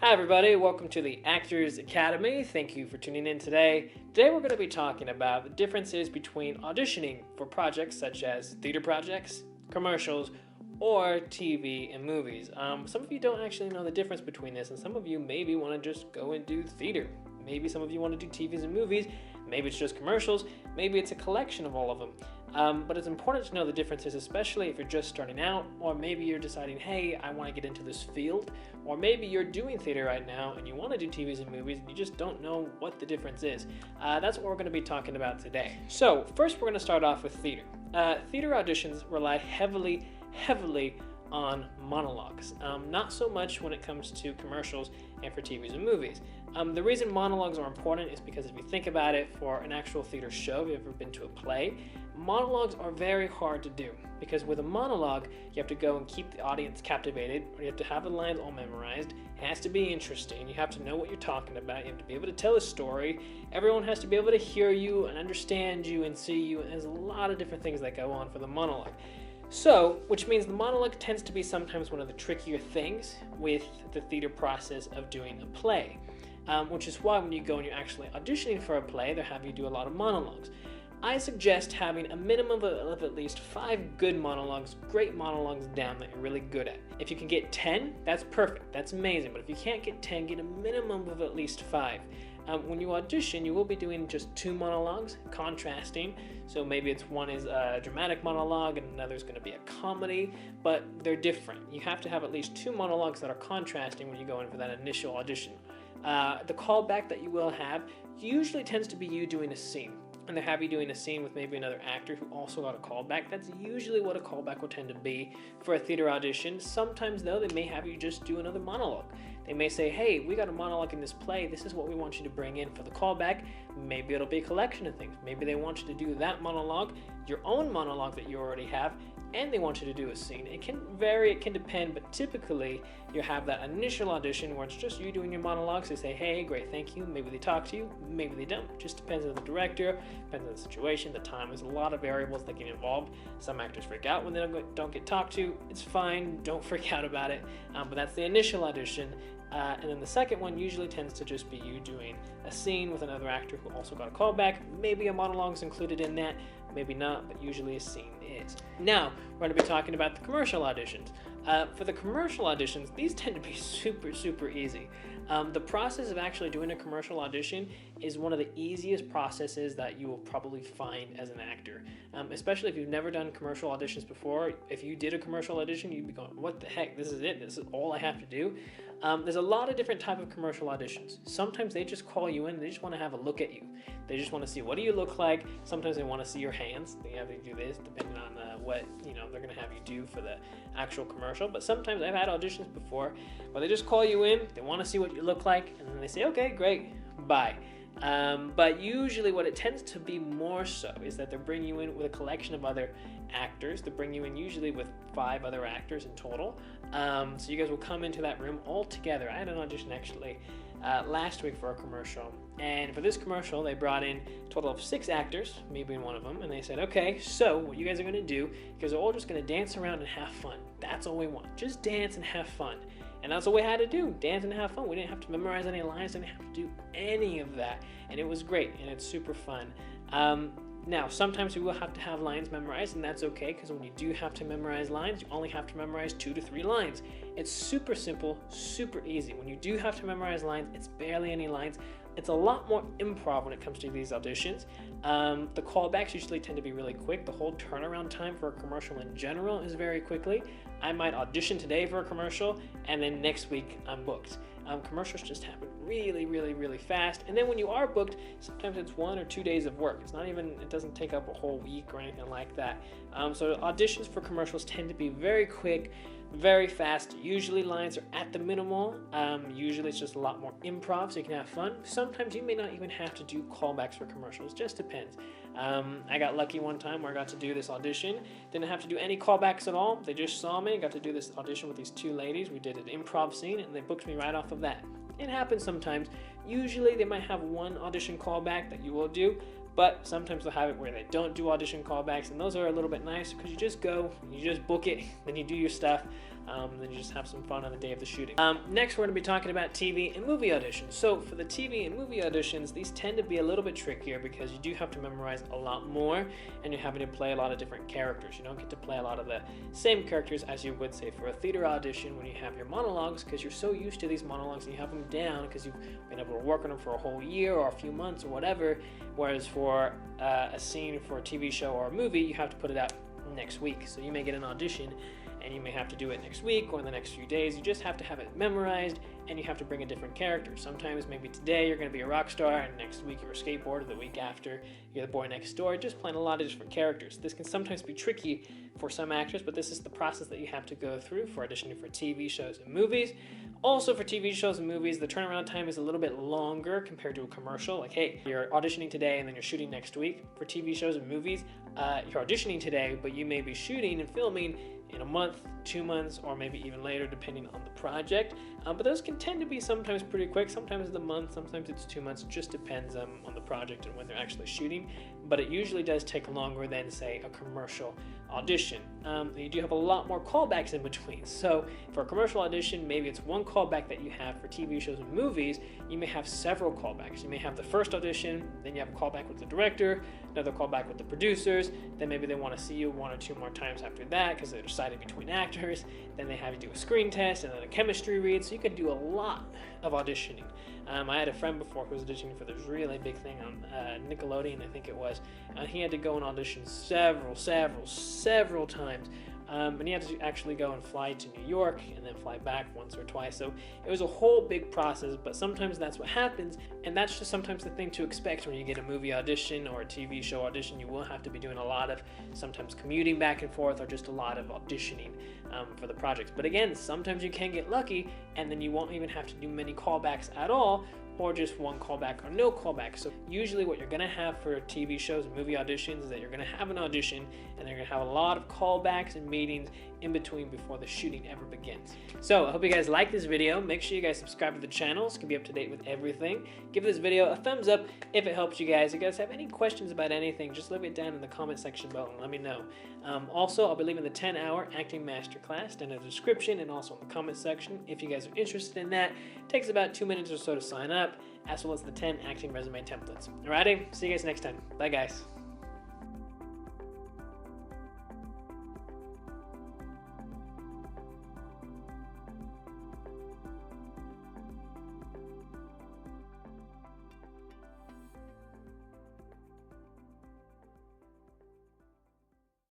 Hi everybody, welcome to the Actors Academy. Thank you for tuning in today. Today we're going to be talking about the differences between auditioning for projects such as theater projects, commercials, or TV and movies. Some of you don't actually know the difference between this, and some of you maybe want to just go and do theater. Maybe some of you want to do TVs and movies, maybe it's just commercials, maybe it's a collection of all of them. But it's important to know the differences, especially if you're just starting out, or maybe you're deciding, hey, I want to get into this field, or maybe you're doing theater right now and you want to do TVs and movies and you just don't know what the difference is. That's what we're going to be talking about today. So first we're going to start off with theater. Theater auditions rely heavily on monologues. Not so much when it comes to commercials and for TVs and movies. The reason monologues are important is because if you think about it, for an actual theater show, if you've ever been to a play, monologues are very hard to do, because with a monologue, you have to go and keep the audience captivated, or you have to have the lines all memorized. It has to be interesting. You have to know what you're talking about. You have to be able to tell a story. Everyone has to be able to hear you and understand you and see you, and there's a lot of different things that go on for the monologue. So, which means the monologue tends to be sometimes one of the trickier things with the theater process of doing a play. Which is why when you go and you're actually auditioning for a play, they'll have you do a lot of monologues. I suggest having a minimum of at least 5 good monologues, great monologues down that you're really good at. If you can get 10, that's perfect, that's amazing. But if you can't get 10, get a minimum of at least 5. When you audition, you will be doing just 2 monologues, contrasting. So maybe one is a dramatic monologue and another is going to be a comedy, but they're different. You have to have at least 2 monologues that are contrasting when you go in for that initial audition. The callback that you will have usually tends to be you doing a scene. And they have you doing a scene with maybe another actor who also got a callback. That's usually what a callback will tend to be for a theater audition. Sometimes, though, they may have you just do another monologue. They may say, hey, we got a monologue in this play. This is what we want you to bring in for the callback. Maybe it'll be a collection of things. Maybe they want you to do that monologue, your own monologue that you already have, and they want you to do a scene. It can vary, it can depend, but typically you have that initial audition where it's just you doing your monologues. They say, hey, great, thank you. Maybe they talk to you, maybe they don't. Just depends on the director, depends on the situation, the time. There's a lot of variables that get involved. Some actors freak out when they don't get talked to. It's fine, don't freak out about it. But that's the initial audition. And then the second one usually tends to just be you doing a scene with another actor who also got a callback. Maybe a monologue is included in that, maybe not, but usually a scene is. Now, we're going to be talking about the commercial auditions. For the commercial auditions, these tend to be super easy. The process of actually doing a commercial audition is one of the easiest processes that you will probably find as an actor. Especially if you've never done commercial auditions before. If you did a commercial audition, you'd be going, what the heck, this is it? This is all I have to do? There's a lot of different type of commercial auditions. Sometimes they just call you in, they just want to have a look at you. They just want to see what do you look like. Sometimes they want to see your hands. They have you do this depending on what they're going to have you do for the actual commercial. But sometimes I've had auditions before where they just call you in, they want to see what you look like, and then they say, okay, great, bye. But usually what it tends to be more so is that they bring you in with a collection of other actors. They bring you in usually with 5 other actors in total. So you guys will come into that room all together. I had an audition actually last week for a commercial. And for this commercial, they brought in a total of 6 actors, me being one of them. And they said, okay, so what you guys are going to do, because they're all just going to dance around and have fun. That's all we want. Just dance and have fun. And that's all we had to do, dance and have fun. We didn't have to memorize any lines, didn't have to do any of that. And it was great, and it's super fun. Now, sometimes you will have to have lines memorized, and that's okay, because when you do have to memorize lines, you only have to memorize 2 to 3 lines. It's super simple, super easy. When you do have to memorize lines, it's barely any lines. It's a lot more improv when it comes to these auditions. The callbacks usually tend to be really quick. The whole turnaround time for a commercial in general is very quickly. I might audition today for a commercial, and then next week I'm booked. Commercials just happen really fast. And then when you are booked, sometimes it's 1 or 2 days of work. It doesn't take up a whole week or anything like that. So auditions for commercials tend to be very quick, very fast. Usually lines are at the minimal. Usually it's just a lot more improv so you can have fun. Sometimes you may not even have to do callbacks for commercials, just depends. I got lucky one time where I got to do this audition. Didn't have to do any callbacks at all. They just saw me, got to do this audition with these 2 ladies. We did an improv scene and they booked me right off of that. It happens sometimes. Usually they might have 1 audition callback that you will do, but sometimes they'll have it where they don't do audition callbacks, and those are a little bit nice because you just go, you just book it, then you do your stuff. Then you just have some fun on the day of the shooting. Next, we're going to be talking about TV and movie auditions. So for the TV and movie auditions, these tend to be a little bit trickier because you do have to memorize a lot more, and you're having to play a lot of different characters. You don't get to play a lot of the same characters as you would say for a theater audition when you have your monologues, because you're so used to these monologues and you have them down because you've been able to work on them for a whole year or a few months or whatever. Whereas for a scene for a TV show or a movie, you have to put it out next week. So you may get an audition and you may have to do it next week or in the next few days. You just have to have it memorized, and you have to bring a different character. Sometimes maybe today you're going to be a rock star, and next week you're a skateboarder, the week after you're the boy next door, just playing a lot of different characters. This can sometimes be tricky for some actors, but this is the process that you have to go through for auditioning for TV shows and movies. Also for TV shows and movies, the turnaround time is a little bit longer compared to a commercial. Like, hey, you're auditioning today and then you're shooting next week. For TV shows and movies, you're auditioning today, but you may be shooting and filming in a month, 2 months, or maybe even later, depending on the project. But those can tend to be sometimes pretty quick. Sometimes it's a month, sometimes it's 2 months. It just depends on the project and when they're actually shooting. But it usually does take longer than, say, a commercial audition. You do have a lot more callbacks in between. So for a commercial audition, maybe it's one callback that you have. For TV shows and movies, you may have several callbacks. You may have the first audition, then you have a callback with the director, another callback with the producers, then maybe they want to see you 1 or 2 more times after that because they're deciding between actors, then they have you do a screen test and then a chemistry read. So you can do a lot of auditioning. I had a friend before who was auditioning for this really big thing on Nickelodeon, I think it was. He had to go and audition several times. And he had to actually go and fly to New York and then fly back once or twice. So it was a whole big process, but sometimes that's what happens. And that's just sometimes the thing to expect when you get a movie audition or a TV show audition. You will have to be doing a lot of sometimes commuting back and forth or just a lot of auditioning for the projects. But again, sometimes you can get lucky and then you won't even have to do many callbacks at all, or just one callback or no callback. So usually what you're gonna have for TV shows and movie auditions is that you're gonna have an audition and they're gonna have a lot of callbacks and meetings in between before the shooting ever begins. So I hope you guys like this video. Make sure you guys subscribe to the channel so you can be up to date with everything. Give this video a thumbs up if it helps you guys. If you guys have any questions about anything, just leave it down in the comment section below and let me know. Also, I'll be leaving the 10-hour acting masterclass down in the description and also in the comment section if you guys are interested in that. It takes about 2 minutes or so to sign up, as well as the 10 acting resume templates. Alrighty, see you guys next time. Bye guys.